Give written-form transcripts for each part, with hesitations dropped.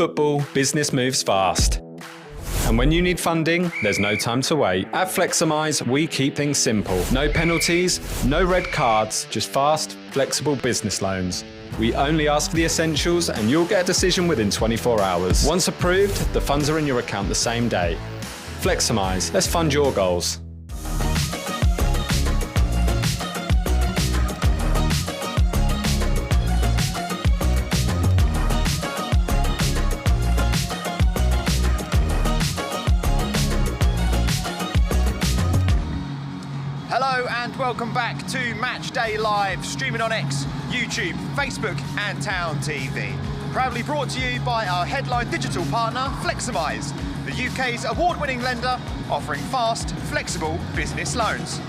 football, business moves fast. And when you need funding, there's no time to wait. At Fleximize, we keep things simple. No penalties, no red cards, just fast, flexible business loans. We only ask for the essentials and you'll get a decision within 24 hours. Once approved, the funds are in your account the same day. Fleximize, let's fund your goals. Welcome back to Matchday Live, streaming on X, YouTube, Facebook and Town TV. Proudly brought to you by our headline digital partner, Fleximize, the UK's award-winning lender offering fast, flexible business loans.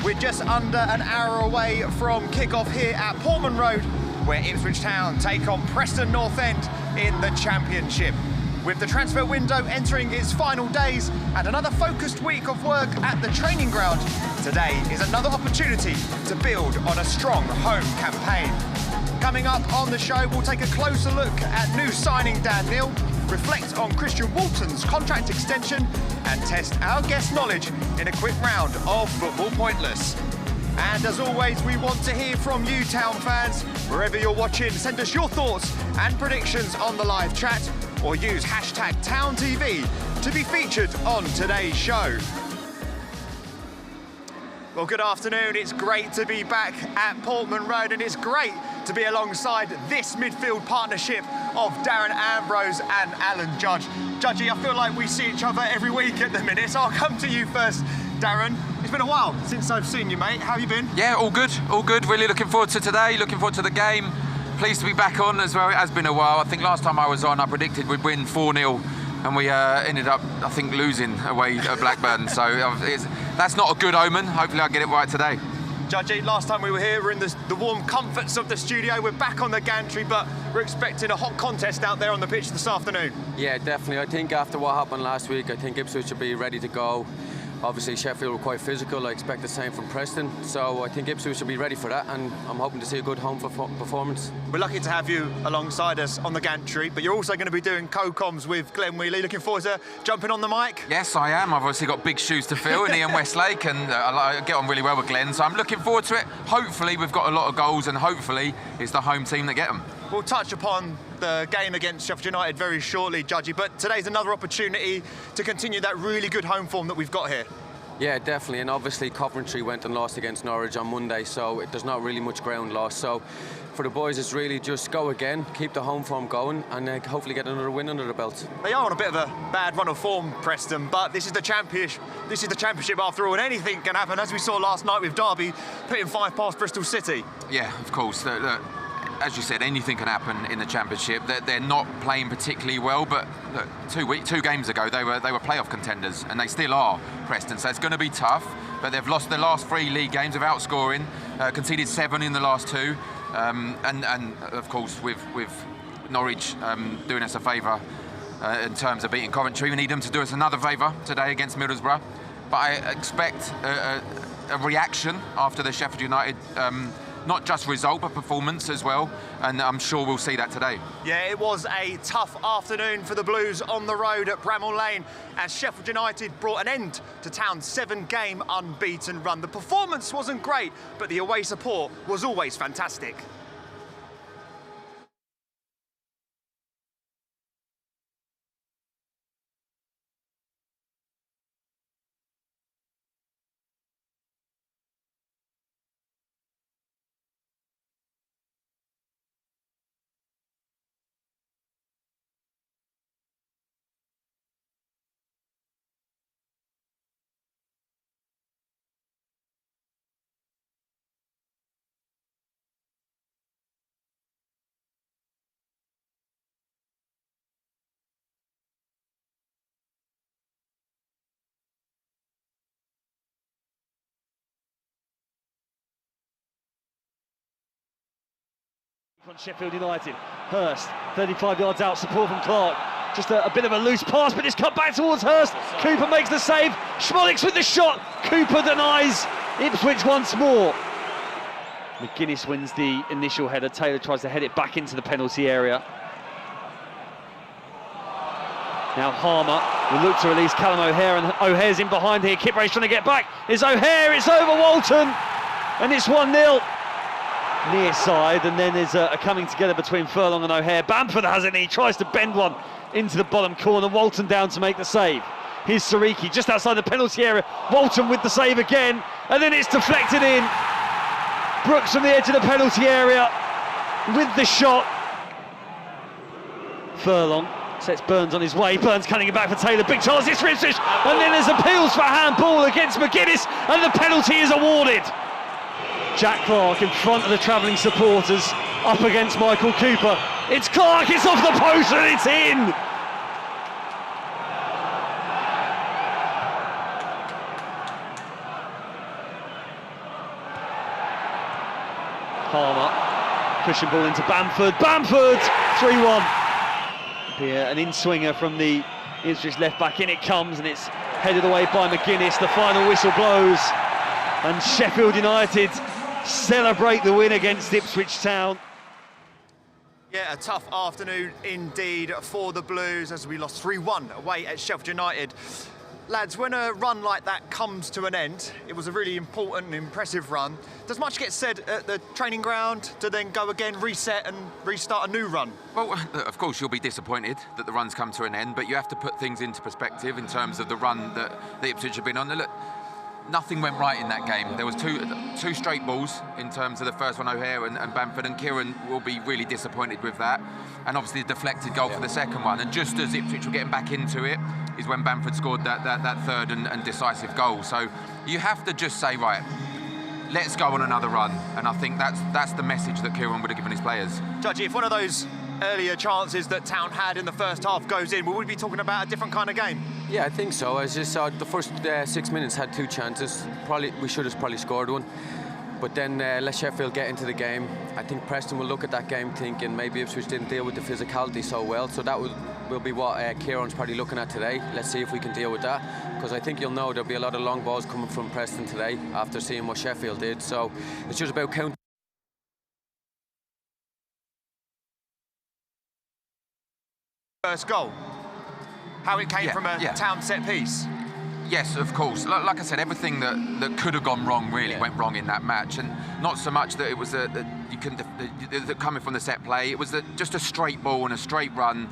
We're just under an hour away from kick-off here at Portman Road, where Ipswich Town take on Preston North End in the Championship. With the transfer window entering its final days and another focused week of work at the training ground, today is another opportunity to build on a strong home campaign. Coming up on the show, we'll take a closer look at new signing Dan Neil, reflect on Walton's contract extension, and test our guest knowledge in a quick round of Football Pointless. And as always, we want to hear from you, Town fans. Wherever you're watching, send us your thoughts and predictions on the live chat, or use hashtag TownTV to be featured on today's show. Well, good afternoon. It's great to be back at Portman Road, and it's great to be alongside this midfield partnership of Darren Ambrose and Alan Judge. Judgy, I feel like we see each other every week at the minute, so I'll come to you first, Darren. It's been a while since I've seen you, mate. How have you been? Yeah, all good, all good. Really looking forward to today, looking forward to the game. Pleased to be back on as well. It has been a while. I think last time I was on, I predicted we'd win 4-0, and we ended up, I think, losing away at Blackburn. So that's not a good omen. Hopefully I get it right today. Judgy, last time we were here, we're in the warm comforts of the studio. We're back on the gantry, but we're expecting a hot contest out there on the pitch this afternoon. Yeah, definitely. I think after what happened last week, I think Ipswich should be ready to go. Obviously, Sheffield were quite physical. I expect the same from Preston. So I think Ipswich should be ready for that, and I'm hoping to see a good home performance. We're lucky to have you alongside us on the gantry, but you're also going to be doing co-coms with Glenn Wheatley. Looking forward to jumping on the mic? Yes, I am. I've obviously got big shoes to fill in Ian Westlake, and I get on really well with Glenn, so I'm looking forward to it. Hopefully, we've got a lot of goals, and hopefully, it's the home team that get them. We'll touch upon the game against Sheffield United very shortly, Judgy, but today's another opportunity to continue that really good home form that we've got here. Yeah, definitely, and obviously Coventry went and lost against Norwich on Monday, so there's not really much ground lost. So for the boys, it's really just go again, keep the home form going, and hopefully get another win under the belt. They are on a bit of a bad run of form, Preston, but this is the championship. This is the championship after all, and anything can happen, as we saw last night with Derby putting 5 past Bristol City. Yeah, of course. Look, as you said, anything can happen in the championship. They're not playing particularly well, but look, 2 games ago they were playoff contenders, and they still are, Preston. So it's going to be tough. But they've lost their last 3 league games without scoring, conceded 7 in the last 2, and of course with Norwich doing us a favour in terms of beating Coventry. We need them to do us another favour today against Middlesbrough. But I expect a reaction after the Sheffield United. Not just result, but performance as well, and I'm sure we'll see that today. Yeah, it was a tough afternoon for the Blues on the road at Bramall Lane, as Sheffield United brought an end to Town's 7-game unbeaten run. The performance wasn't great, but the away support was always fantastic. From Sheffield United, Hurst, 35 yards out, support from Clark. Just a bit of a loose pass, but it's cut back towards Hurst. Cooper makes the save. Schmolix with the shot. Cooper denies Ipswich once more. McGuinness wins the initial header. Taylor tries to head it back into the penalty area. Now Harmer will look to release Callum O'Hare, and O'Hare's in behind here. Kipray's trying to get back. It's O'Hare, it's over Walton, and it's 1-0. Near side, and then there's a coming together between Furlong and O'Hare. Bamford has it, and he tries to bend one into the bottom corner. Walton down to make the save. Here's Sariki just outside the penalty area. Walton with the save again, and then it's deflected in. Brooks from the edge of the penalty area with the shot. Furlong sets Burns on his way. Burns cutting it back for Taylor. Big chance, it's for Ipswich, and then there's appeals for handball against McGuinness, and the penalty is awarded. Jack Clark in front of the travelling supporters, up against Michael Cooper. It's Clark, it's off the post, and it's in! Palmer, pushing ball into Bamford. Bamford! 3-1. Be an in-swinger from the Ipswich left back. In it comes, and it's headed away by McGuinness. The final whistle blows, and Sheffield United celebrate the win against Ipswich Town. Yeah, a tough afternoon indeed for the Blues as we lost 3-1 away at Sheffield United. Lads, when a run like that comes to an end, it was a really important and impressive run. Does much get said at the training ground to then go again, reset and restart a new run? Well, of course you'll be disappointed that the run's come to an end, but you have to put things into perspective in terms of the run that the Ipswich have been on. Look, nothing went right in that game. There was two straight balls in terms of the first one, O'Hare and Bamford, and Kieran will be really disappointed with that. And obviously the deflected goal for the second one. And just as Ipswich were getting back into it is when Bamford scored that third and decisive goal. So you have to just say, right, let's go on another run. And I think that's the message that Kieran would have given his players. Judgy, if one of those earlier chances that Town had in the first half goes in, will we be talking about a different kind of game? Yeah, I think so. As you saw, the first 6 minutes had 2 chances. We should have probably scored one. But then let Sheffield get into the game. I think Preston will look at that game thinking maybe Ipswich didn't deal with the physicality so well. So that will be what Kieran's probably looking at today. Let's see if we can deal with that. Because I think you'll know there'll be a lot of long balls coming from Preston today after seeing what Sheffield did. So it's just about counting. First goal, how it came from a Town set piece. Yes, of course. Like I said, everything that could have gone wrong really went wrong in that match, and not so much that it was coming from the set play. It was just a straight ball and a straight run,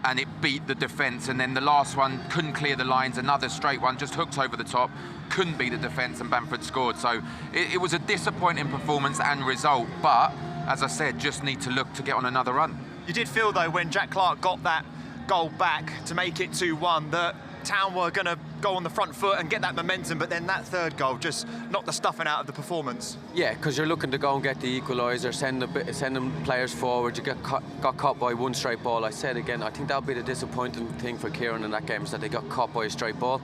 and it beat the defence. And then the last one couldn't clear the lines. Another straight one just hooked over the top, couldn't beat the defence, and Bamford scored. So it was a disappointing performance and result. But as I said, just need to look to get on another run. You did feel though when Jack Clark got that goal back to make it 2-1 that Town were going to go on the front foot and get that momentum, but then that third goal just knocked the stuffing out of the performance. Yeah, because you're looking to go and get the equaliser, sending players forward. You got caught by one straight ball. I said again, I think that'll be the disappointing thing for Kieran in that game, is that they got caught by a straight ball.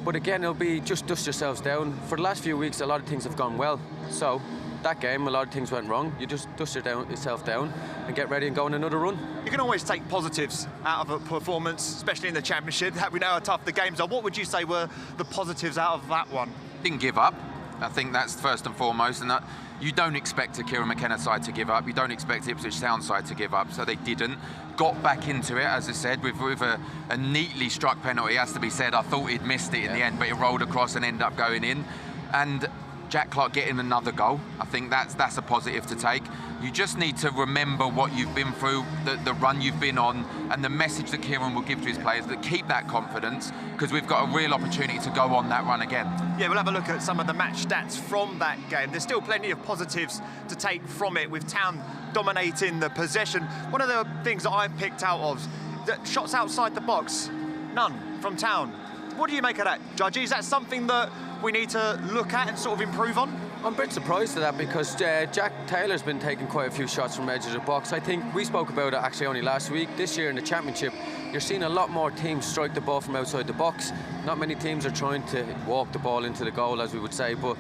But again, it'll be just dust yourselves down. For the last few weeks, a lot of things have gone well. So that game, a lot of things went wrong. You just dust yourself down and get ready and go on another run. You can always take positives out of a performance, especially in the Championship. We know how tough the games are. What would you say were the positives out of that one? Didn't give up. I think that's first and foremost, and that you don't expect a Kieran McKenna side to give up. You don't expect Ipswich Town side to give up, so they didn't. Got back into it, as I said, with a neatly struck penalty, has to be said. I thought he'd missed it in the end, but it rolled across and ended up going in. And Jack Clark getting another goal, I think that's a positive to take. You just need to remember what you've been through, the run you've been on, and the message that Kieran will give to his players, that keep that confidence, because we've got a real opportunity to go on that run again. Yeah, we'll have a look at some of the match stats from that game. There's still plenty of positives to take from it, with Town dominating the possession. One of the things that I've picked out of, that shots outside the box, none from Town. What do you make of that, Judgy? Is that something that we need to look at and sort of improve on? I'm a bit surprised at that, because Jack Taylor's been taking quite a few shots from edge of the box. I think we spoke about it actually only last week. This year in the Championship, you're seeing a lot more teams strike the ball from outside the box. Not many teams are trying to walk the ball into the goal, as we would say. But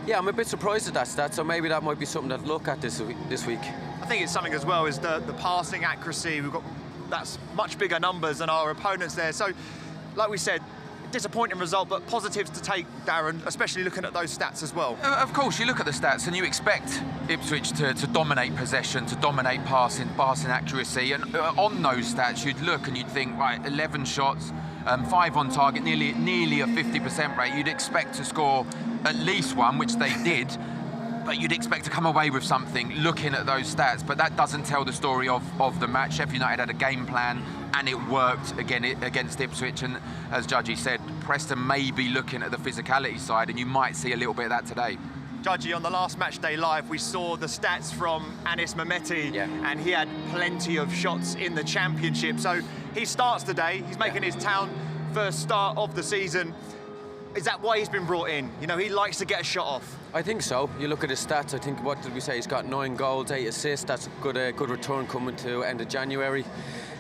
yeah, I'm a bit surprised at that stat, so maybe that might be something to look at this week. I think it's something as well as the passing accuracy. That's much bigger numbers than our opponents there. So, like we said, disappointing result, but positives to take, Darren, especially looking at those stats as well. Of course, you look at the stats and you expect Ipswich to dominate possession, to dominate passing accuracy, and on those stats you'd look and you'd think, right, 11 shots, 5 on target, nearly a 50% rate. You'd expect to score at least one, which they did, but you'd expect to come away with something looking at those stats, but that doesn't tell the story of the match. Sheffield United had a game plan and it worked again against Ipswich, and as Judgy said, Preston may be looking at the physicality side, and you might see a little bit of that today. Judgy, on the last Matchday Live, we saw the stats from Mehmeti, and he had plenty of shots in the Championship. So he starts today, he's making his Town first start of the season. Is that why he's been brought in? You know, he likes to get a shot off. I think so. You look at his stats, I think, what did we say? He's got 9 goals, 8 assists. That's a good return coming to end of January.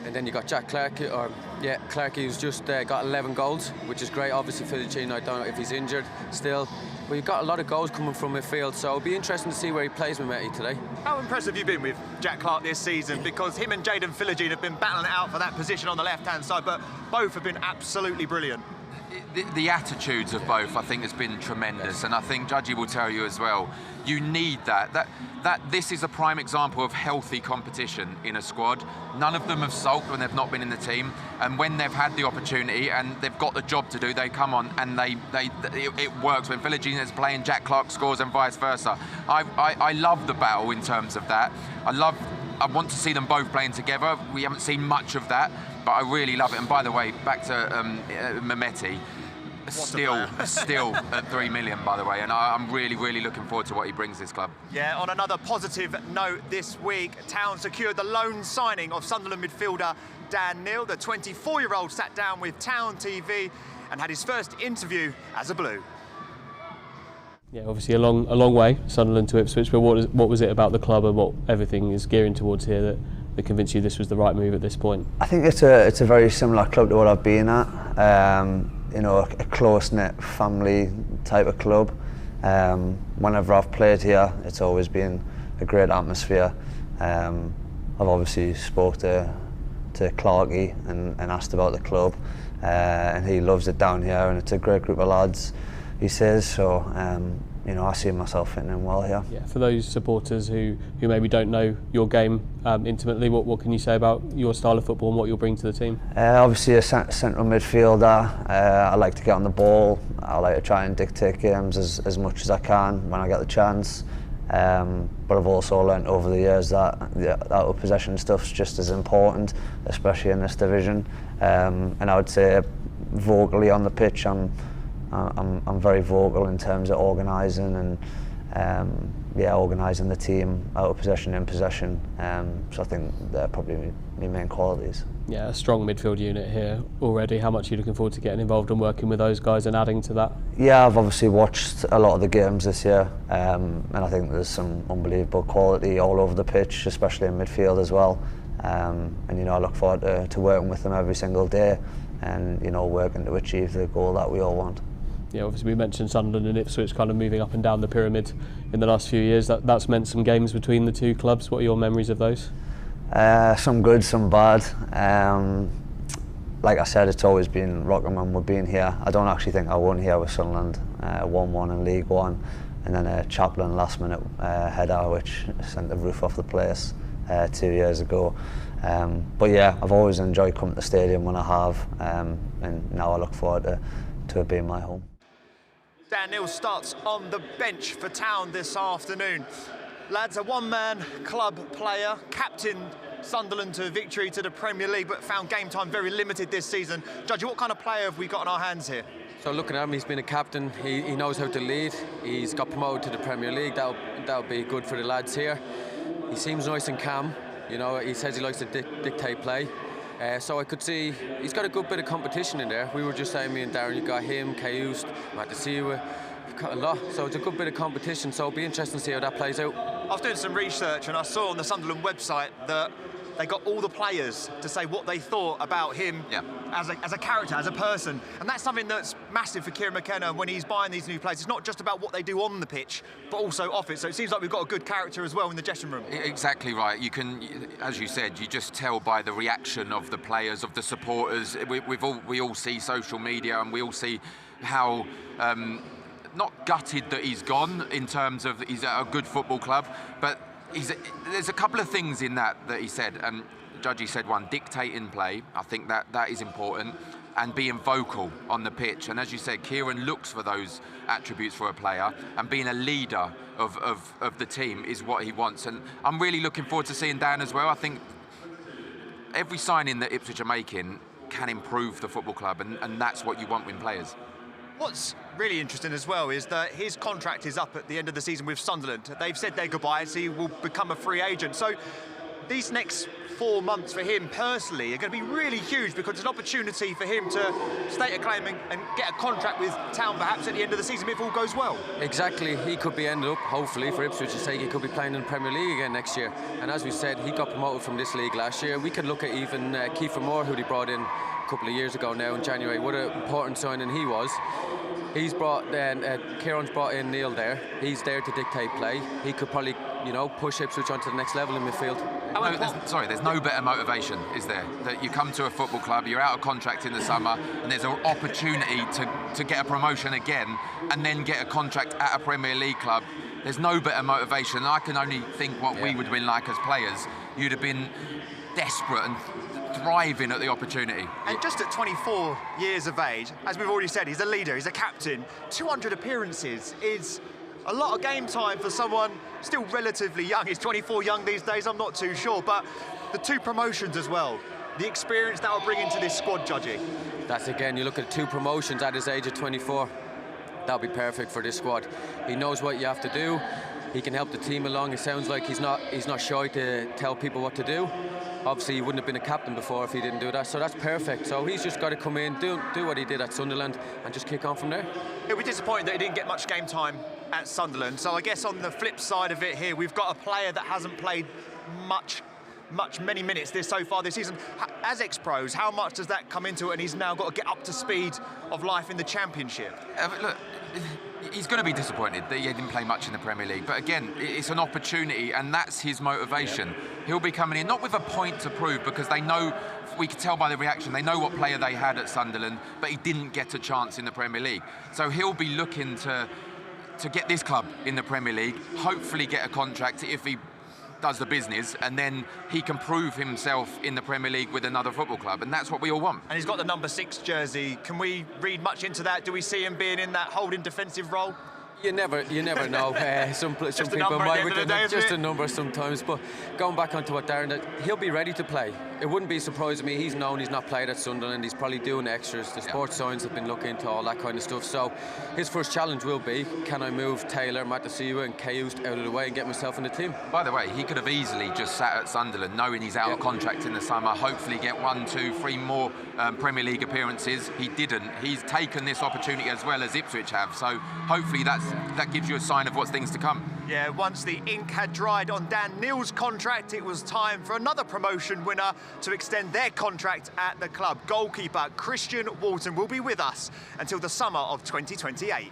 And then you got Jack Clarkey, who's just got 11 goals, which is great. Obviously, Philogene, I don't know if he's injured still. But you've got a lot of goals coming from midfield, so it'll be interesting to see where he plays with Mehmeti today. How impressed have you been with Jack Clark this season? Because him and Jaden Philogene have been battling it out for that position on the left-hand side, but both have been absolutely brilliant. The attitudes of both, I think, has been tremendous, and I think Judgy will tell you as well. You need that this is a prime example of healthy competition in a squad. None of them have sulked when they've not been in the team, and when they've had the opportunity and they've got the job to do, they come on and it works. When Philogene is playing, Jack Clark scores, and vice versa. I love the battle in terms of that. I want to see them both playing together. We haven't seen much of that, but I really love it. And by the way, back to Mehmeti, still at 3 million, by the way, and I'm really looking forward to what he brings this club. Yeah, on another positive note this week, Town secured the loan signing of Sunderland midfielder Dan Neil. The 24-year-old sat down with Town TV and had his first interview as a Blue. Yeah, obviously a long way, Sunderland to Ipswich, but what was it about the club and what everything is gearing towards here that convinced you this was the right move at this point? I think it's a very similar club to what I've been at. You know, a close-knit family type of club. Whenever I've played here, it's always been a great atmosphere. I've obviously spoke to Clarkey and asked about the club, and he loves it down here, and it's a great group of lads, he says, so you know, I see myself fitting in well here. Yeah, for those supporters who maybe don't know your game intimately, what can you say about your style of football and what you'll bring to the team? Obviously a central midfielder. I like to get on the ball. I like to try and dictate games as much as I can when I get the chance. But I've also learnt over the years that out of possession stuff's just as important, especially in this division. And I would say vocally on the pitch, I'm very vocal in terms of organising and organising the team out of possession, in possession. So I think they're probably my main qualities. Yeah, a strong midfield unit here already. How much are you looking forward to getting involved and working with those guys and adding to that? Yeah, I've obviously watched a lot of the games this year, and I think there's some unbelievable quality all over the pitch, especially in midfield as well. And you know, I look forward to working with them every single day, and you know, working to achieve the goal that we all want. Yeah, obviously we mentioned Sunderland and Ipswich kind of moving up and down the pyramid in the last few years. That's meant some games between the two clubs. What are your memories of those? Some good, some bad. Like I said, it's always been Rockingham with being here. I don't actually think I won here with Sunderland. 1-1 in League One, and then a Chaplin last minute header which sent the roof off the place 2 years ago. But yeah, I've always enjoyed coming to the stadium when I have, and now I look forward to it being my home. Dan Neil starts on the bench for Town this afternoon. Lads, a one-man club player, captained Sunderland to victory to the Premier League, but found game time very limited this season. Judgy, what kind of player have we got in our hands here? So looking at him, he's been a captain. He knows how to lead. He's got promoted to the Premier League. That'll be good for the lads here. He seems nice and calm. You know, he says he likes to dictate play. So I could see he's got a good bit of competition in there. We were just saying, me and Darren, you got him, Kayust, Matasiwa, you've got a lot. So it's a good bit of competition. So it'll be interesting to see how that plays out. I was doing some research and I saw on the Sunderland website that they got all the players to say what they thought about him as a character, as a person. And that's something that's massive for Kieran McKenna when he's buying these new players. It's not just about what they do on the pitch, but also off it. So it seems like we've got a good character as well in the dressing room. Exactly right. You can, as you said, you just tell by the reaction of the players, of the supporters. We all see social media, and we all see how not gutted that he's gone in terms of he's at a good football club, but there's a couple of things in that he said. Judgy said one, dictating play. I think that is important, and being vocal on the pitch. And as you said, Kieran looks for those attributes for a player, and being a leader of the team is what he wants. And I'm really looking forward to seeing Dan as well. I think every signing that Ipswich are making can improve the football club, and that's what you want in players. What's really interesting as well is that his contract is up at the end of the season with Sunderland. They've said their goodbyes, he will become a free agent. So these next 4 months for him personally are going to be really huge, because it's an opportunity for him to stake a claim and get a contract with Town perhaps at the end of the season if all goes well. Exactly, he could be ended up, hopefully for Ipswich's sake, he could be playing in the Premier League again next year. And as we said, he got promoted from this league last year. We could look at even Kiefer Moore, who they brought in a couple of years ago now in January. What an important signing he was. He's brought Kieran's brought in Neil there. He's there to dictate play. He could probably, push Ipswich onto the next level in midfield. There's no better motivation, is there? That you come to a football club, you're out of contract in the summer, and there's an opportunity to get a promotion again, and then get a contract at a Premier League club. There's no better motivation. I can only think what we would have been like as players. You'd have been desperate and thriving at the opportunity. And just at 24 years of age, as we've already said, he's a leader, he's a captain. 200 appearances is a lot of game time for someone still relatively young. He's 24 young these days, I'm not too sure, but the 2 promotions as well, the experience that will bring into this squad, Judgy. That's, again, you look at 2 promotions at his age of 24, that'll be perfect for this squad. He knows what you have to do. He can help the team along. It sounds like he's not shy to tell people what to do. Obviously, he wouldn't have been a captain before if he didn't do that, so that's perfect. So he's just got to come in, do what he did at Sunderland, and just kick on from there. It'll be disappointing that he didn't get much game time at Sunderland. So I guess on the flip side of it here, we've got a player that hasn't played many minutes so far this season. As ex-pros, how much does that come into it, and he's now got to get up to speed of life in the Championship? Look, he's going to be disappointed that he didn't play much in the Premier League, but again, it's an opportunity, and that's his motivation. He'll be coming in not with a point to prove, because they know, we could tell by the reaction, they know what player they had at Sunderland, but he didn't get a chance in the Premier League. So he'll be looking to get this club in the Premier League, hopefully get a contract if he does the business, and then he can prove himself in the Premier League with another football club, and that's what we all want. And he's got the number 6 jersey. Can we read much into that? Do we see him being in that holding defensive role? You never know. Some people might just a number sometimes. But going back onto what Darren, he'll be ready to play. It wouldn't be surprising me. He's known he's not played at Sunderland. He's probably doing extras. The sports science have been looking into all that kind of stuff. So his first challenge will be, can I move Taylor, Matasiwa and Kayust out of the way and get myself in the team? By the way, he could have easily just sat at Sunderland knowing he's out of contract in the summer, hopefully get 1, 2, 3 more Premier League appearances. He didn't. He's taken this opportunity as well as Ipswich have. So hopefully that gives you a sign of what's things to come. Yeah, once the ink had dried on Dan Neal's contract, it was time for another promotion winner to extend their contract at the club. Goalkeeper Christian Walton will be with us until the summer of 2028.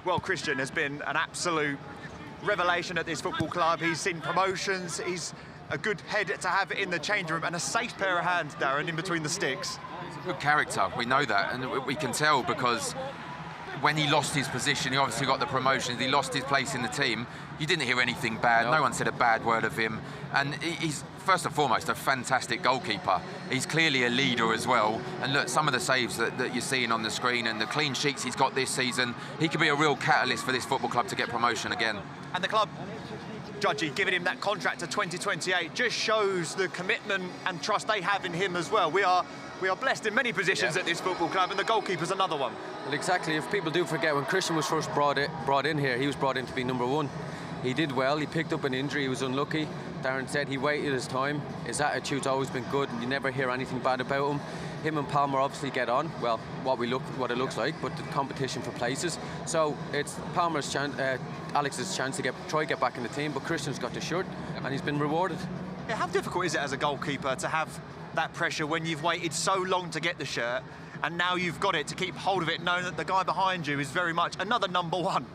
Well, Christian has been an absolute revelation at this football club. He's seen promotions, he's a good head to have in the change room, and a safe pair of hands, Darren, in between the sticks. Good character, we know that, and we can tell because when he lost his position, he obviously got the promotion, he lost his place in the team. You didn't hear anything bad, no one said a bad word of him. And he's, first and foremost, a fantastic goalkeeper. He's clearly a leader as well. And look, some of the saves that you're seeing on the screen and the clean sheets he's got this season, he could be a real catalyst for this football club to get promotion again. And the club, Judgy, giving him that contract to 2028 just shows the commitment and trust they have in him as well. We are blessed in many positions at this football club, and the goalkeeper's another one. Well, exactly. If people do forget, when Christian was first brought in here, he was brought in to be number 1. He did well. He picked up an injury. He was unlucky. Darren said he waited his time. His attitude's always been good, and you never hear anything bad about him. Him and Palmer obviously get on. Well, what it looks like, but the competition for places. So it's Palmer's chance, Alex's chance to try get back in the team. But Christian's got the shirt, and he's been rewarded. Yeah, how difficult is it as a goalkeeper to have that pressure when you've waited so long to get the shirt and now you've got it to keep hold of it, knowing that the guy behind you is very much another number one?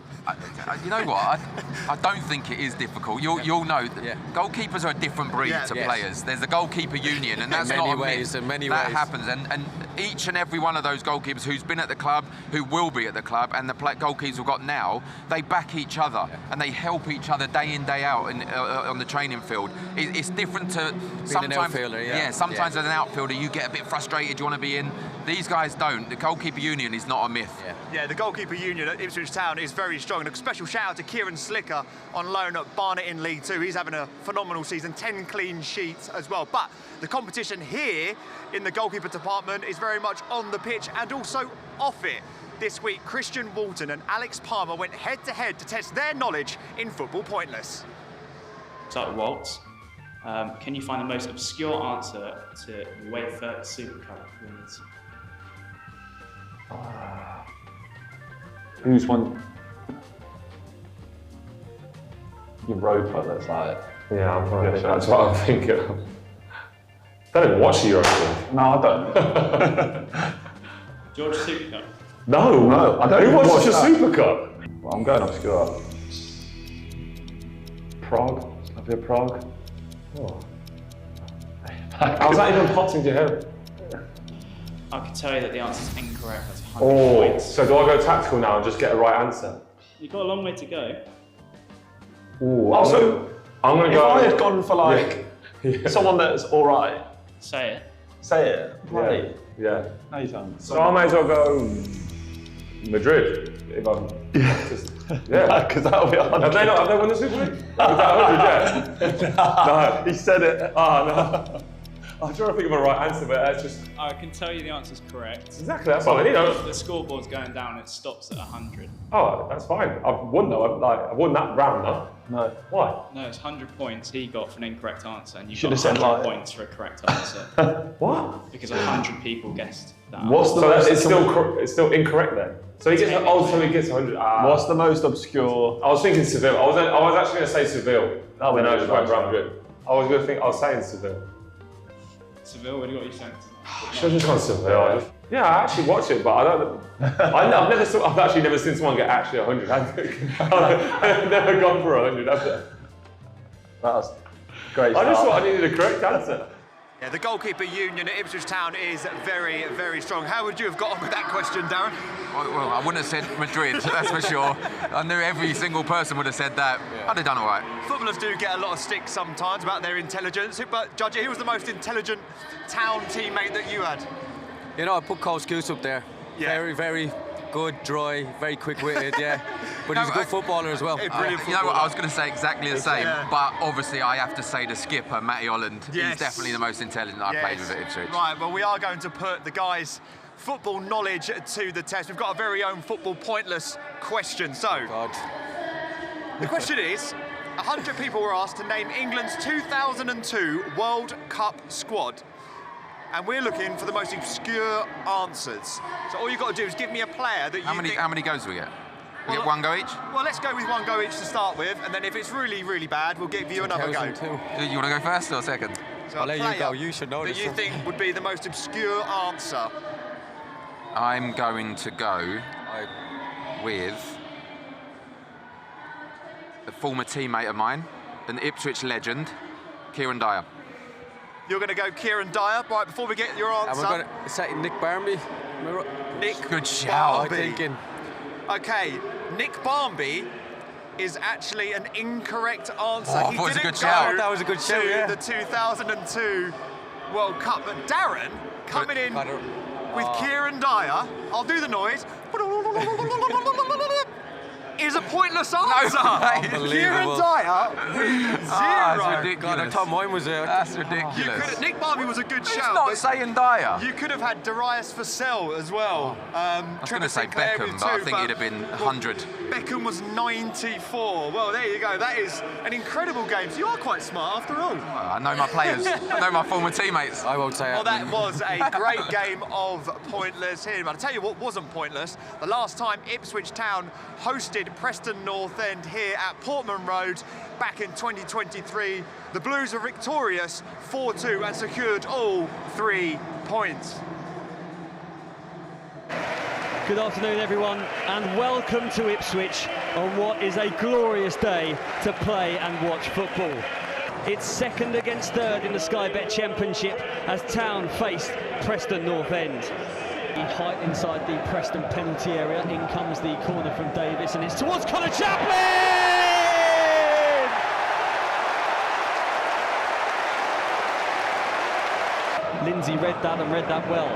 You know what? I don't think it is difficult. You'll know goalkeepers are a different breed to players. There's the goalkeeper union, and that's not a myth. In many that ways. happens, and each and every one of those goalkeepers who's been at the club, who will be at the club, and the goalkeepers we've got now, they back each other and they help each other day in, day out on the training field. It's different to sometimes. An outfielder, sometimes as an outfielder you get a bit frustrated, you want to be in. These guys don't. The goalkeeper union is not a myth. Yeah, the goalkeeper union at Ipswich Town is very strong. And a special shout out to Kieran Slicker on loan at Barnet in League 2. He's having a phenomenal season, 10 clean sheets as well. But the competition here in the goalkeeper department is very much on the pitch and also off it. This week, Christian Walton and Alex Palmer went head-to-head to test their knowledge in Football Pointless. Start with Waltz. Can you find the most obscure answer to UEFA Super Cup winners? Who's won? Europa, that's like. Yeah, I'm probably that's what I'm thinking of. I don't even watch the Europa. No, I don't. George Super Cup. No, I don't. Who even watches watch the that. Super Cup? Well, I'm going obscure. Prague. Slavia Prague. Oh. How's that even popped into your head? I can tell you that the answer is incorrect. That's 100 Oh, points. so do I go tactical now and just get a right answer? You've got a long way to go. Ooh, So, I'm gonna if go. I had gone for like someone that's all right, Say it. say it. Right. Yeah. No, you don't. So I may as well go Madrid. If I'm just, yeah. Because that'll be 100. Have they won the Super League? Is that 100 yet? No, he said it. Oh no. I'm trying to think of a right answer, but that's just I can tell you the answer is correct. exactly that's what I need. The scoreboard's going down. It stops at 100. Oh, that's fine. I've won though. I've won that round though. No. Why? No, it's 100 points he got for an incorrect answer, and you Should got have said 100 like- points for a correct answer What? because 100 people guessed that. What's the So most? it's still incorrect then. So he gets. So he gets 100. What's the most obscure? I was thinking Seville. I was actually going to say Seville. Oh, then I no, just no, went no. round Madrid. I was saying Seville. Seville, what do you got your sense? I should have just gone Seville. Yeah, I actually watch it, but I don't. I've actually never seen someone get actually 100. I've never gone for 100. Have I? That's great. I just start. thought I needed a correct answer. Yeah, the goalkeeper union at Ipswich Town is very, very strong. How would you have got on with that question, Darren? Well, I wouldn't have said Madrid, that's for sure. I knew every single person would have said that. I'd have done all right. Footballers do get a lot of stick sometimes about their intelligence, but Judge, who was the most intelligent Town teammate that you had? You know, I put Cole Scouse up there. Yeah. Very, very good, dry, very quick-witted, yeah. But he's a good footballer as well. A brilliant You know what, footballer. I was going to say exactly the same, Yeah. but obviously I have to say the skipper, Matty Holland. Yes. He's definitely the most intelligent I've played with at Ipswich. Right, well, we are going to put the guys' football knowledge to the test. We've got a very own Football Pointless question. So, God. the question is, 100 people were asked to name England's 2002 World Cup squad. And we're looking for the most obscure answers. So all you've got to do is give me a player that you How many goes do we get? We Well, get one go each? Well, let's go with one go each to start with, and then if it's really, really bad, we'll give you another go. 2002. You want to go first or second? So I'll a let you player go, you should know that this. you think would be the most obscure answer. I'm going to go with a former teammate of mine, an Ipswich legend, Kieran Dyer. You're going to go Kieran Dyer. Right, before we get your And answer, we're gonna, is that Nick Barmby? Am I right? Nick Good shout. I'm Barmby. thinking. Okay, Nick Barmby is actually an incorrect answer. Oh, I he thought it was a didn't good shout. go That was a good shout, to yeah. the 2002 World Cup. But Darren coming in with Kieran Dyer, I'll do the noise, is a pointless answer. Unbelievable. Kieran Dyer with zero. That's ridiculous. God, I thought mine was there. That's You ridiculous. could, Nick Barmby was a good It's shout. not but saying Dyer. you could have had Darius Vassell as well. I was going to say Beckham, but I think he'd have been 100. Beckham was 94. Well, there you go. That is an incredible game. So you are quite smart after all. I know my players. I know my former teammates. I won't say Well, it. that was a great game of pointless here. But I'll tell you what wasn't pointless. The last time Ipswich Town hosted played Preston North End here at Portman Road back in 2023. The Blues were victorious 4-2 and secured all 3 points. Good afternoon, everyone, and welcome to Ipswich on what is a glorious day to play and watch football. It's second against third in the Sky Bet Championship as Town faced Preston North End. The height inside the Preston penalty area. In comes the corner from Davis, and it's towards Connor Chaplin! Lindsay read that and read that well.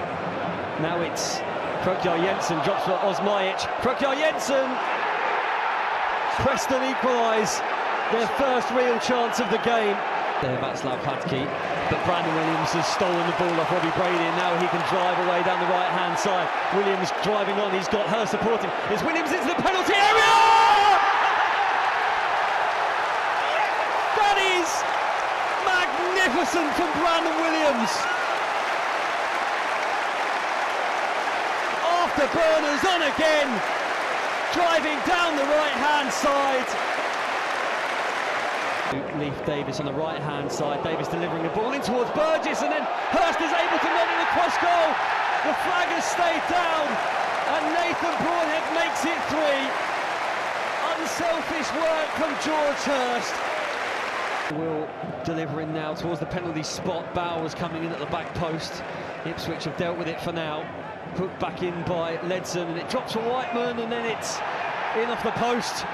Now it's Prokjar Jensen, drops for Osmajic. Prokjar Jensen! Preston equalise their first real chance of the game. There, Václav Hadke, but Brandon Williams has stolen the ball off Robbie Brady, and now he can drive away down the right-hand side. Williams driving on, he's got her supporting. It's Williams into the penalty area! That is magnificent from Brandon Williams. The Burners on again, driving down the right-hand side. Leaf Davis on the right-hand side. Davis delivering the ball in towards Burgess, and then Hurst is able to knock it across goal. The flag has stayed down, and Nathan Broadhead makes it 3. Unselfish work from George Hurst. Will delivering now towards the penalty spot. Bowers coming in at the back post. Ipswich have dealt with it for now. Hooked back in by Ledson, and it drops for Whiteman, and then it's in off the post.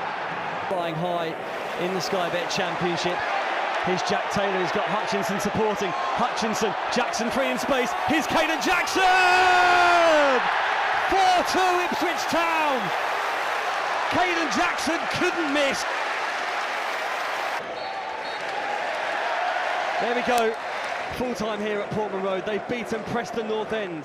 Flying high in the Sky Bet Championship. Here's Jack Taylor, he's got Hutchinson supporting. Hutchinson, Jackson free in space. Here's Caden Jackson! 4-2 Ipswich Town. Caden Jackson couldn't miss. There we go. Full time here at Portman Road. They've beaten Preston North End.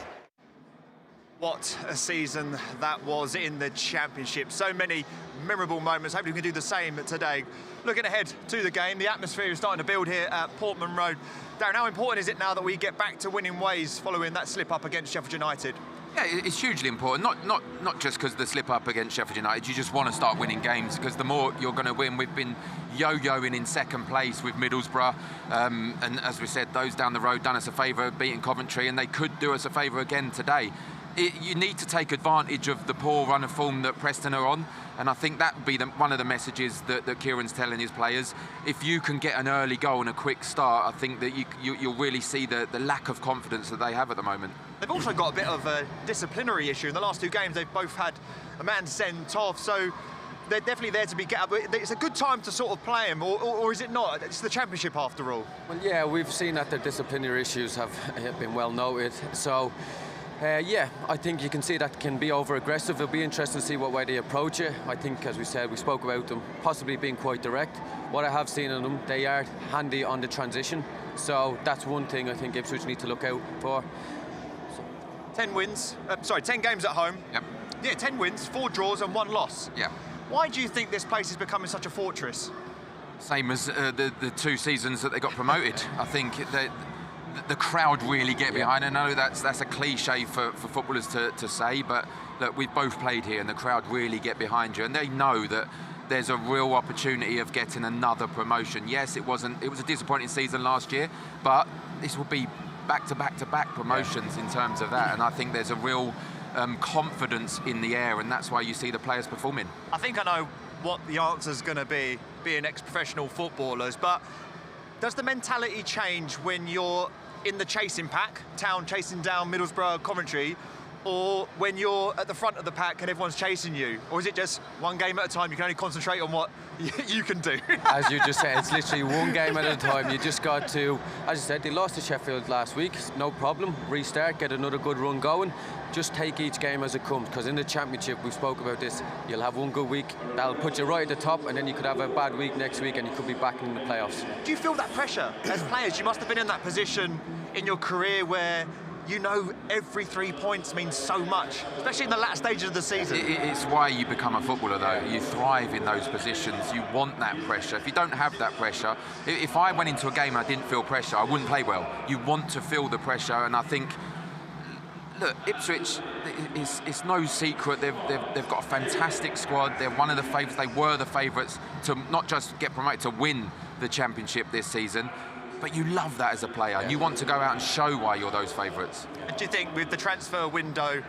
What a season that was in the Championship. So many memorable moments. Hopefully we can do the same today. Looking ahead to the game, the atmosphere is starting to build here at Portman Road. Darren, how important is it now that we get back to winning ways following that slip-up against Sheffield United? Yeah, it's hugely important, not just because the slip-up against Sheffield United. You just want to start winning games, because the more you're going to win. We've been yo-yoing in second place with Middlesbrough, and as we said, those down the road done us a favour beating Coventry, and they could do us a favour again today. You need to take advantage of the poor run of form that Preston are on, and I think that would be one of the messages that Kieran's telling his players. If you can get an early goal and a quick start, I think that you'll really see the lack of confidence that they have at the moment. They've also got a bit of a disciplinary issue. In the last 2 games, they've both had a man sent off, so they're definitely there to be get up. It's a good time to sort of play them, or is it not? It's the Championship after all. Well, yeah, we've seen that their disciplinary issues have been well noted, so yeah, I think you can see that can be over-aggressive. It'll be interesting to see what way they approach it. I think, as we said, we spoke about them possibly being quite direct. What I have seen in them, they are handy on the transition. So that's one thing I think Ipswich need to look out for. 10 games at home. Yep. Yeah, 10 wins, 4 draws and 1 loss. Yeah. Why do you think this place is becoming such a fortress? Same as the 2 seasons that they got promoted. I think the crowd really get behind. I know that's a cliche for footballers to say, but look, we've both played here and the crowd really get behind you, and they know that there's a real opportunity of getting another promotion. Yes, it was a disappointing season last year, but this will be back-to-back promotions in terms of that, and I think there's a real confidence in the air, and that's why you see the players performing. I think I know what the answer's going to be, being ex-professional footballers, but does the mentality change when you're in the chasing pack, Town chasing down Middlesbrough, Coventry, or when you're at the front of the pack and everyone's chasing you? Or is it just one game at a time, you can only concentrate on what you can do? As you just said, it's literally one game at a time. You just got to, as you said, they lost to Sheffield last week, no problem, restart, get another good run going. Just take each game as it comes, because in the Championship, we spoke about this, you'll have one good week, that'll put you right at the top, and then you could have a bad week next week and you could be back in the playoffs. Do you feel that pressure as players? You must have been in that position in your career where you know every 3 points means so much, especially in the last stages of the season. It's why you become a footballer, though. You thrive in those positions. You want that pressure. If you don't have that pressure, if I went into a game and I didn't feel pressure, I wouldn't play well. You want to feel the pressure, and I think look, Ipswich, it's no secret they've got a fantastic squad. They're one of the favourites. They were the favourites to not just get promoted, to win the championship this season. But you love that as a player. Yeah. You want to go out and show why you're those favourites. And do you think with the transfer window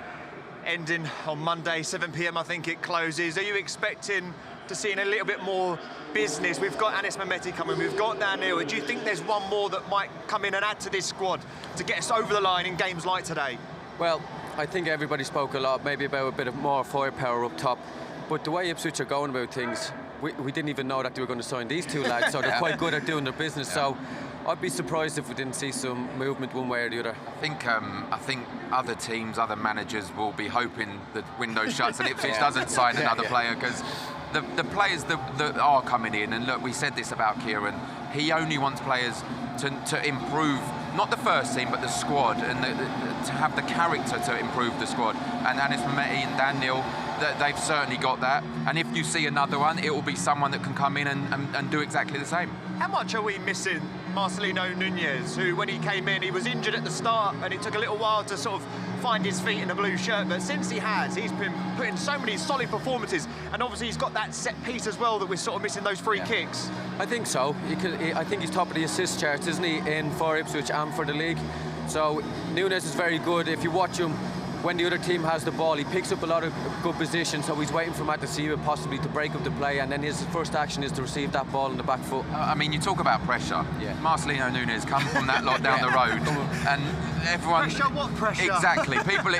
ending on Monday, 7 p.m, I think it closes, are you expecting to see a little bit more business? We've got Mehmeti coming, we've got Daniel. Do you think there's one more that might come in and add to this squad to get us over the line in games like today? Well, I think everybody spoke a lot, maybe about a bit of more firepower up top. But the way Ipswich are going about things, we didn't even know that they were going to sign these two lads, so they're quite good at doing their business. Yeah. So I'd be surprised if we didn't see some movement one way or the other. I think other teams, other managers will be hoping the window shuts and Ipswich doesn't sign another player, because the players that are coming in, and look, we said this about Kieran, he only wants players to improve, not the first team, but the squad, and to have the character to improve the squad. And Mehmeti and Daniel, they've certainly got that. And if you see another one, it will be someone that can come in and do exactly the same. How much are we missing Marcelino Nunez, who, when he came in, he was injured at the start, and it took a little while to sort of find his feet in a blue shirt, but since he has, he's been putting so many solid performances, and obviously he's got that set piece as well that we're sort of missing, those free kicks. I think so. I think he's top of the assist charts, isn't he, for Ipswich and for the league. So Nunez is very good. If you watch him, when the other team has the ball, he picks up a lot of good positions, so he's waiting for Matt to see it possibly to break up the play, and then his first action is to receive that ball in the back foot. I mean, you talk about pressure. Yeah. Marcelino Nunez come from that lot down the road, and everyone... Pressure? What pressure? Exactly. People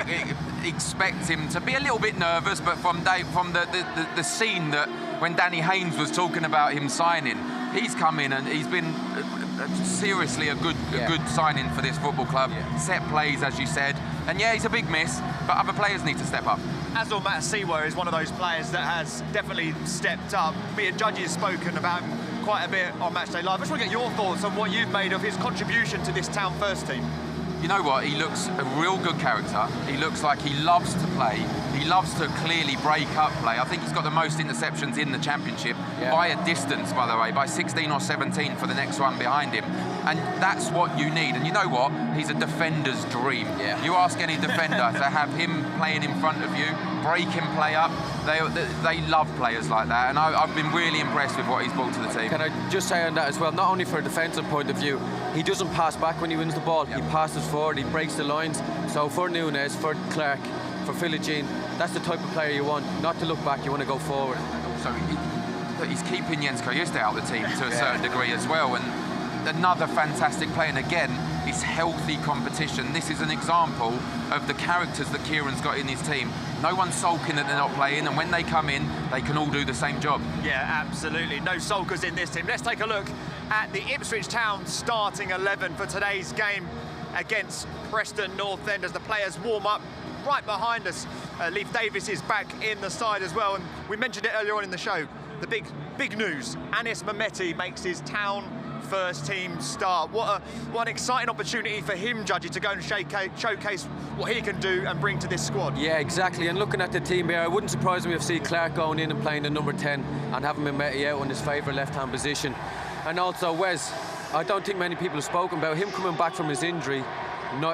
expect him to be a little bit nervous, but from the scene that when Danny Haynes was talking about him signing, he's come in and he's been seriously a good signing for this football club. Yeah. Set plays, as you said, and yeah, he's a big miss, but other players need to step up. Azor Matasiwa is one of those players that has definitely stepped up. Me and Judgy has spoken about him quite a bit on Matchday Live. I just want to get your thoughts on what you've made of his contribution to this town first team. You know what, he looks a real good character. He looks like he loves to play. He loves to clearly break up play. I think he's got the most interceptions in the championship by a distance, by the way, by 16 or 17 for the next one behind him. And that's what you need. And you know what? He's a defender's dream. Yeah. You ask any defender to have him playing in front of you, breaking play up, they love players like that. And I've been really impressed with what he's brought to the team. Can I just say on that as well, not only for a defensive point of view, he doesn't pass back when he wins the ball. He passes forward, he breaks the lines. So for Nunez, for Clark, for Philogene, that's the type of player you want. Not to look back, you want to go forward. So he's keeping Jens Kajust out of the team to a certain degree as well. And another fantastic player, and again, it's healthy competition. This is an example of the characters that Kieran's got in his team. No one's sulking that they're not playing, and when they come in, they can all do the same job. Yeah, absolutely. No sulkers in this team. Let's take a look at the Ipswich Town starting 11 for today's game against Preston North End as the players warm up. Right behind us, Leif Davis is back in the side as well, and we mentioned it earlier on in the show. The big news, Mehmeti makes his town first team start. What an exciting opportunity for him, Judgy, to go and showcase what he can do and bring to this squad. Yeah, exactly. And looking at the team here, it wouldn't surprise me if see Clark going in and playing the number 10 and having Mehmeti out in his favourite left-hand position. And also Wes, I don't think many people have spoken about him coming back from his injury.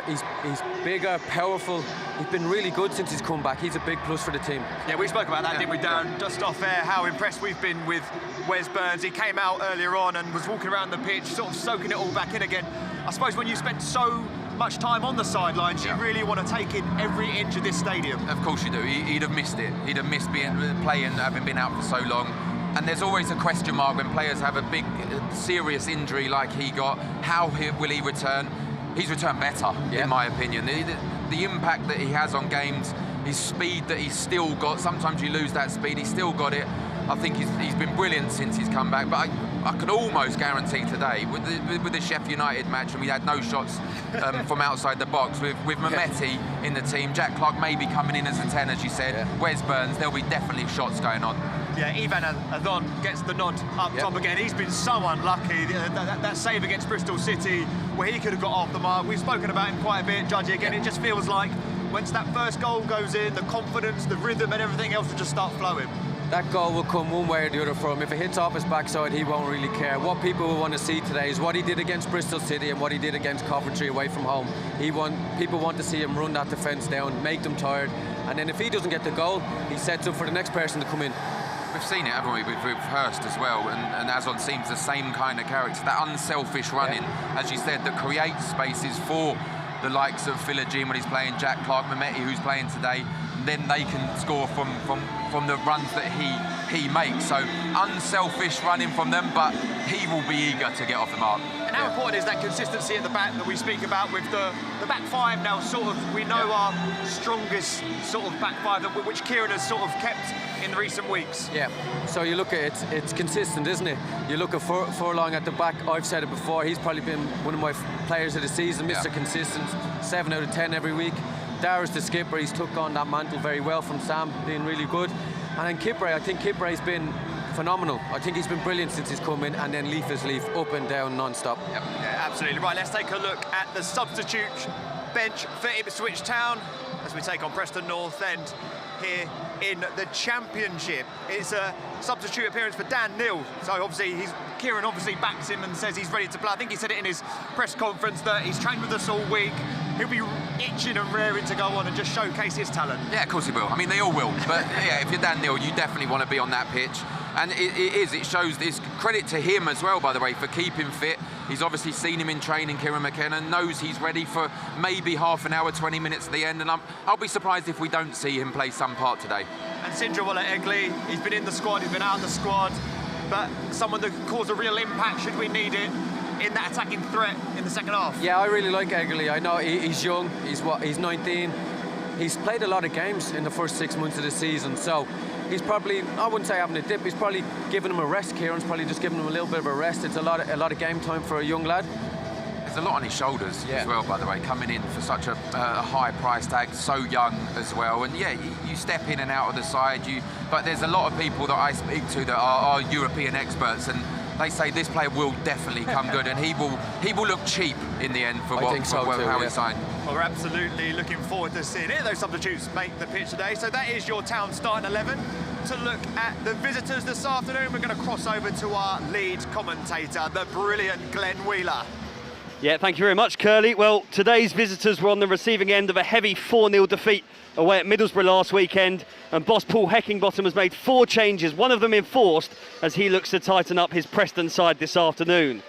He's bigger, powerful. He's been really good since he's come back. He's a big plus for the team. Yeah, we spoke about that, didn't we, Darren? Just off air, how impressed we've been with Wes Burns. He came out earlier on and was walking around the pitch, sort of soaking it all back in again. I suppose when you spent so much time on the sidelines, you really want to take in every inch of this stadium. Of course you do. He'd have missed it. He'd have missed playing, having been out for so long. And there's always a question mark when players have a big, serious injury like he got. How will he return? He's returned better, in my opinion. The impact that he has on games, his speed that he's still got, sometimes you lose that speed, he's still got it. I think he's been brilliant since he's come back, but I can almost guarantee today, with the Sheffield United match, and we had no shots from outside the box, with Mehmeti in the team, Jack Clark maybe coming in as a 10, as you said, Wes Burns, there'll be definitely shots going on. Yeah, Ivan Adon gets the nod up top again. He's been so unlucky. That save against Bristol City, where he could have got off the mark. We've spoken about him quite a bit, Judgy. Again, it just feels like once that first goal goes in, the confidence, the rhythm and everything else will just start flowing. that goal will come one way or the other for him. If it hits off his backside, he won't really care. What people will want to see today is what he did against Bristol City and what he did against Coventry away from home. People want to see him run that defence down, make them tired, and then if he doesn't get the goal, he sets up for the next person to come in. We've seen it, haven't we, with Hurst as well, and Azon seems the same kind of character, that unselfish running, as you said, that creates spaces for the likes of Philogene when he's playing, Jack Clark, Mehmeti who's playing today. Then they can score from the runs that he makes. So unselfish running from them, but he will be eager to get off the mark. And how important is that consistency at the back that we speak about with the back five now? Sort of, we know our strongest sort of back five, which Kieran has sort of kept in the recent weeks. Yeah. So you look at it; it's consistent, isn't it? You look at Furlong at the back. I've said it before. He's probably been one of my players of the season, Mr. Consistent, 7 out of 10 every week. Dara's the skipper, he's took on that mantle very well from Sam, being really good. And then Kipre, I think Kipre's been phenomenal. I think he's been brilliant since he's come in, and then leaf is leaf, up and down, non-stop. Yep. Yeah, absolutely. Right, let's take a look at the substitute bench for Ipswich Town as we take on Preston North End here in the Championship. It's a substitute appearance for Dan Neal. So obviously Kieran obviously backs him and says he's ready to play. I think he said it in his press conference that he's trained with us all week. He'll be itching and raring to go on and just showcase his talent. Yeah, of course he will. I mean, they all will. But yeah, if you're Dan Neal, you definitely want to be on that pitch. And it shows this credit to him as well, by the way, for keeping fit. He's obviously seen him in training, Kieran McKenna, knows he's ready for maybe half an hour, 20 minutes at the end. And I'll be surprised if we don't see him play some part today. And Sindrawalla Egley, he's been in the squad, he's been out of the squad, but someone that can cause a real impact should we need it in that attacking threat in the second half. Yeah, I really like Egley. I know he's young, he's 19. He's played a lot of games in the first 6 months of the season, so he's probably, I wouldn't say having a dip, he's probably giving him a rest. Kieran's probably just giving him a little bit of a rest. It's a lot of game time for a young lad. There's a lot on his shoulders as well, by the way, coming in for such a high price tag, so young as well. And yeah, you step in and out of the side, but there's a lot of people that I speak to that are European experts, and they say this player will definitely come good, and he will look cheap in the end for how he signed. Well, we're absolutely looking forward to seeing it. Those substitutes make the pitch today. So that is your Town starting 11. To look at the visitors this afternoon, we're going to cross over to our lead commentator, the brilliant Glenn Wheeler. Yeah, thank you very much, Curly. Well, today's visitors were on the receiving end of a heavy 4-0 defeat away at Middlesbrough last weekend, and boss Paul Heckingbottom has made 4 changes, one of them enforced, as he looks to tighten up his Preston side this afternoon.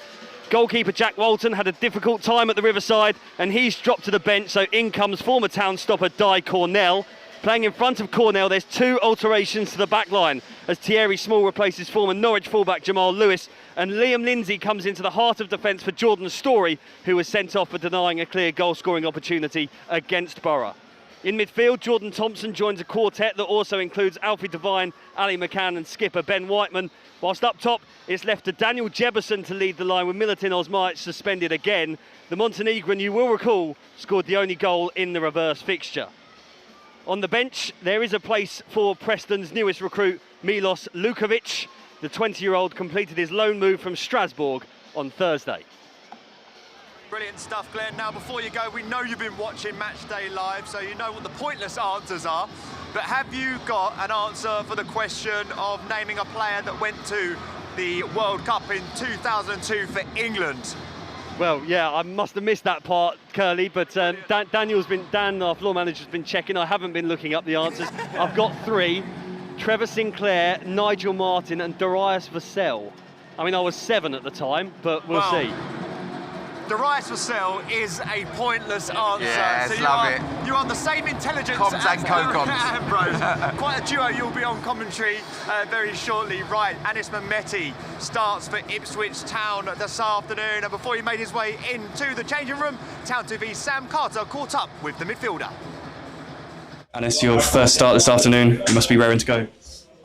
Goalkeeper Jack Walton had a difficult time at the Riverside, and he's dropped to the bench, so in comes former Town stopper Di Cornell. Playing in front of Cornell, there's 2 alterations to the back line, as Thierry Small replaces former Norwich fullback Jamal Lewis, and Liam Lindsay comes into the heart of defence for Jordan Story, who was sent off for denying a clear goal-scoring opportunity against Borough. In midfield, Jordan Thompson joins a quartet that also includes Alfie Devine, Ali McCann and skipper Ben Whiteman, whilst up top it's left to Daniel Jebberson to lead the line with Milutin Osmaic suspended again. The Montenegrin, you will recall, scored the only goal in the reverse fixture. On the bench, there is a place for Preston's newest recruit, Milos Lukovic. The 20-year-old completed his loan move from Strasbourg on Thursday. Brilliant stuff, Glenn. Now, before you go, we know you've been watching Matchday Live, so you know what the pointless answers are. But have you got an answer for the question of naming a player that went to the World Cup in 2002 for England? Well, yeah, I must have missed that part, Curly, but Dan, our floor manager's been checking. I haven't been looking up the answers. I've got 3. Trevor Sinclair, Nigel Martin and Darius Vassell. I mean, I was 7 at the time, but we'll see. Darius Vassell is a pointless answer. Yes, so love it. You're on the same intelligence Comms as and co-comms. Ambrose. Quite a duo. You'll be on commentary very shortly. Right, Anis Mehmeti starts for Ipswich Town this afternoon. And before he made his way into the changing room, Town TV's Sam Carter caught up with the midfielder. Anis, your first start this afternoon, you must be raring to go.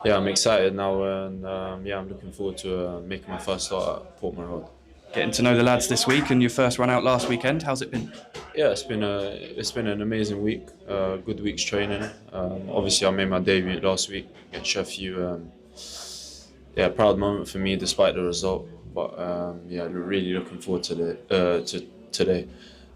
Yeah, I'm excited now, and yeah, I'm looking forward to making my first start at Portman Road. Getting to know the lads this week, and your first run out last weekend, how's it been? Yeah, it's been an amazing week, good week's training. Obviously, I made my debut last week against Sheffield. Yeah, proud moment for me despite the result, but yeah, really looking forward to today,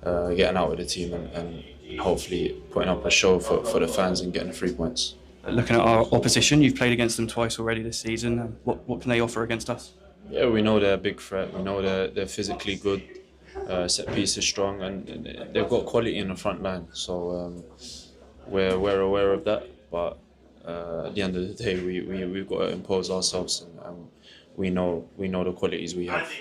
getting out with the team and hopefully putting up a show for the fans and getting the 3 points. Looking at our opposition, you've played against them twice already this season. What can they offer against us? Yeah, we know they're a big threat. We know they're physically good, set pieces strong, and they've got quality in the front line. So we're aware of that. But at the end of the day, we've got to impose ourselves, and we know the qualities we have.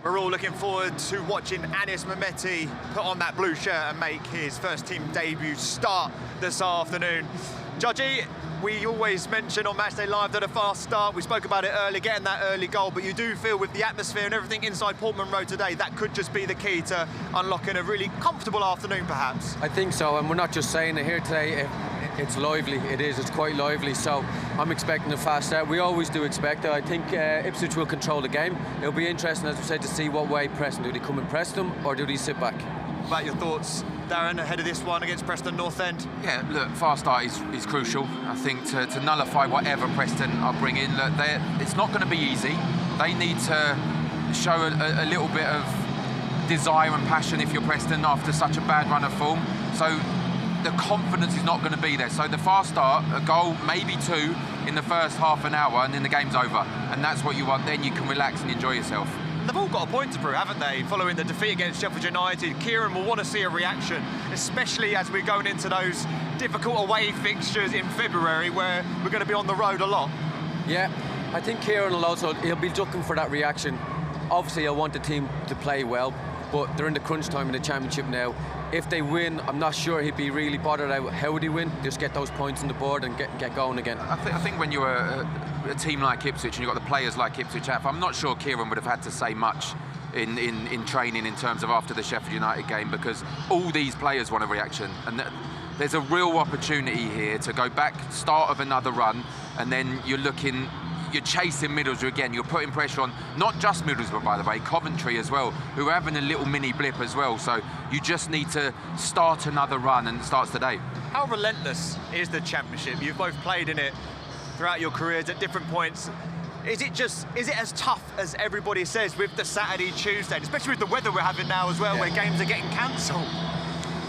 We're all looking forward to watching Mehmeti put on that blue shirt and make his first team debut start this afternoon. Judgy, we always mention on Matchday Live that a fast start, we spoke about it earlier, getting that early goal, but you do feel with the atmosphere and everything inside Portman Road today, that could just be the key to unlocking a really comfortable afternoon, perhaps? I think so, and we're not just saying it here today. It's lively, it's quite lively, so I'm expecting a fast start. We always do expect it. I think Ipswich will control the game. It'll be interesting, as we said, to see what way Preston, do they come and press them, or do they sit back? What about your thoughts, Darren, ahead of this one against Preston North End? Yeah, look, fast start is crucial. I think to nullify whatever Preston are bringing, look, it's not going to be easy. They need to show a little bit of desire and passion if you're Preston after such a bad run of form. So the confidence is not going to be there. So the fast start, a goal, maybe two in the first half an hour, and then the game's over. And that's what you want. Then you can relax and enjoy yourself. They've all got a point to prove, haven't they? Following the defeat against Sheffield United, Kieran will want to see a reaction, especially as we're going into those difficult away fixtures in February where we're going to be on the road a lot. Yeah, I think Kieran will also, he'll be looking for that reaction. Obviously, he'll want the team to play well, but they're in the crunch time in the Championship now. If they win, I'm not sure he'd be really bothered out how they win. Just get those points on the board and get going again. I think when you're a team like Ipswich and you've got the players like Ipswich, I'm not sure Kieran would have had to say much in training in terms of after the Sheffield United game, because all these players want a reaction, and there's a real opportunity here to go back, start of another run, and then you're chasing Middlesbrough again. You're putting pressure on not just Middlesbrough, by the way, Coventry as well, who are having a little mini blip as well. So you just need to start another run, and it starts today. How relentless is the Championship? You've both played in it throughout your careers at different points. Is it as tough as everybody says with the Saturday, Tuesday, especially with the weather we're having now as well, where games are getting cancelled?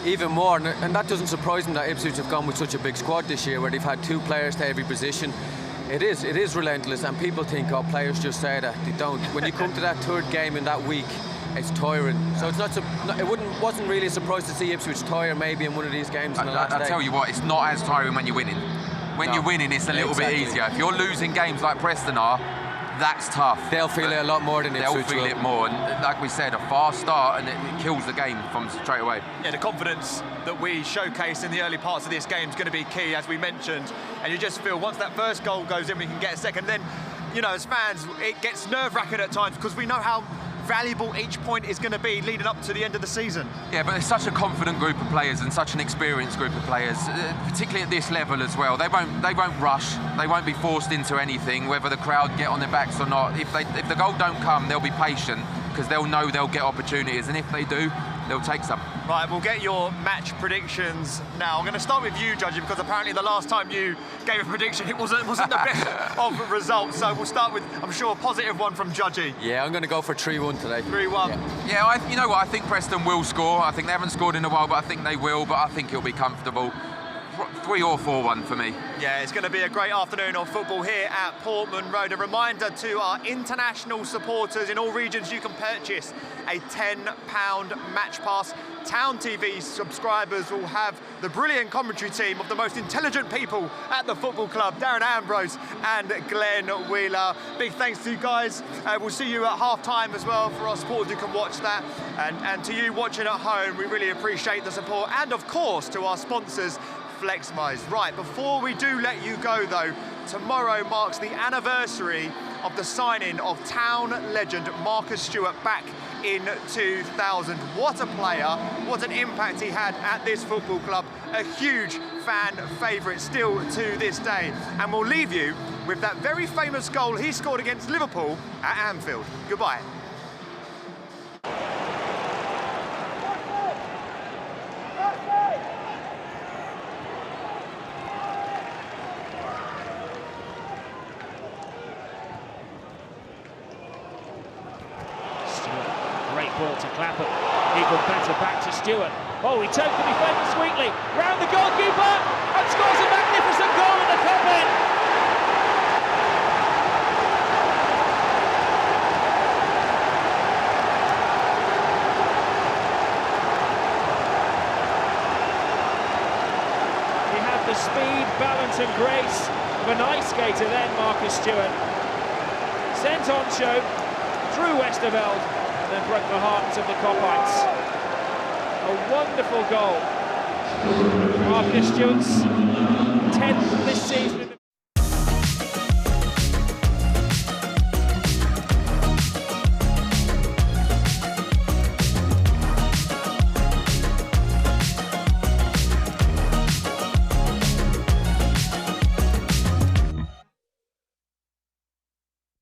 Even more, and that doesn't surprise me that Ipswich have gone with such a big squad this year, where they've had 2 players to every position. It is relentless, and people think, oh, players just say that. They don't. When you come to that 3rd game in that week, it's tiring. So it's wasn't really a surprise to see Ipswich tire maybe in one of these games in the last day. I tell you what, it's not as tiring when you're winning. When you're winning, it's a little bit easier. If you're losing games like Preston are, that's tough. They'll feel it a lot more than Ipswich. They'll feel it more, and like we said, a fast start and it kills the game from straight away. Yeah, the confidence that we showcase in the early parts of this game is going to be key, as we mentioned, and you just feel once that first goal goes in, we can get a second. Then, you know, as fans, it gets nerve-wracking at times because we know how valuable each point is going to be leading up to the end of the season. Yeah, but it's such a confident group of players and such an experienced group of players, particularly at this level as well. They won't rush. They won't be forced into anything, whether the crowd get on their backs or not. If the goal don't come, they'll be patient because they'll know they'll get opportunities, and if they do, they'll take some. Right, we'll get your match predictions now. I'm going to start with you, Judgy, because apparently the last time you gave a prediction, it wasn't the best of results. So we'll start with, I'm sure, a positive one from Judgy. Yeah, I'm going to go for 3-1 today. 3-1. Yeah, you know what? I think Preston will score. I think they haven't scored in a while, but I think they will. But I think it'll be comfortable. 3 or 4-1 for me. Yeah, it's going to be a great afternoon of football here at Portman Road. A reminder to our international supporters in all regions, you can purchase a £10 match pass. Town TV subscribers will have the brilliant commentary team of the most intelligent people at the football club, Darren Ambrose and Glenn Wheeler. Big thanks to you guys. We'll see you at half-time as well for our supporters who can watch that. And to you watching at home, we really appreciate the support. And of course, to our sponsors, Flexmise. Right, before we do let you go though, tomorrow marks the anniversary of the signing of town legend Marcus Stewart back in 2000. What a player, what an impact he had at this football club. A huge fan favourite still to this day. And we'll leave you with that very famous goal he scored against Liverpool at Anfield. Goodbye. Ball to Clapham, even better back to Stewart. Oh, he turns the defender sweetly, round the goalkeeper and scores a magnificent magnificent goal in the cup end. He had the speed, balance and grace of an ice skater then, Marcus Stewart. Sent on show through Westerveld and then broke the hearts of the Copites. A wonderful goal. Marcus Stewart's 10th this season.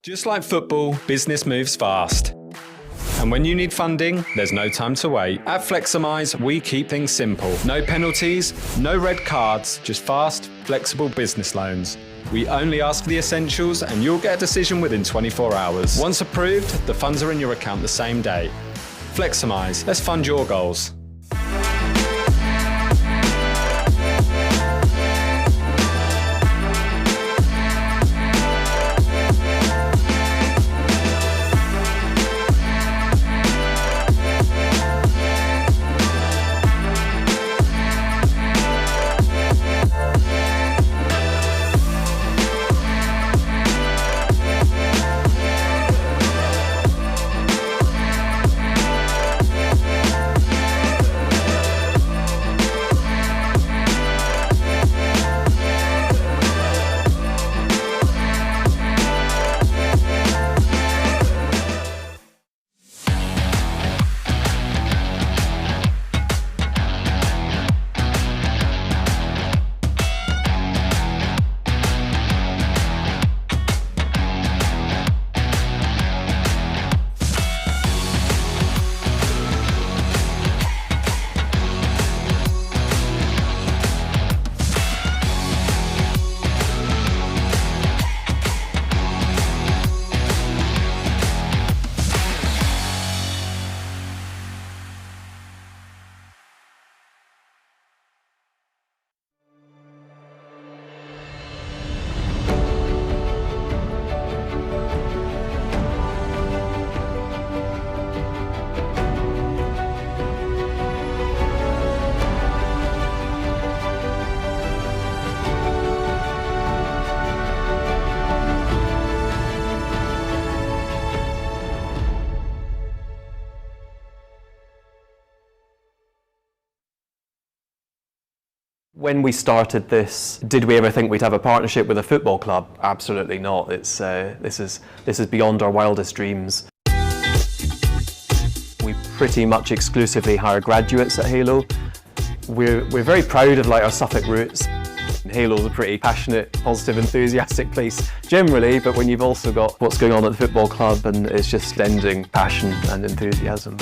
Just like football, business moves fast. And when you need funding, there's no time to wait. At Fleximize, we keep things simple. No penalties, no red cards, just fast, flexible business loans. We only ask for the essentials and you'll get a decision within 24 hours. Once approved, the funds are in your account the same day. Fleximize, let's fund your goals. When we started this, did we ever think we'd have a partnership with a football club? Absolutely not. This is beyond our wildest dreams. We pretty much exclusively hire graduates at Halo. We're very proud of our Suffolk roots. Halo's a pretty passionate, positive, enthusiastic place generally, but when you've also got what's going on at the football club and it's just blending passion and enthusiasm.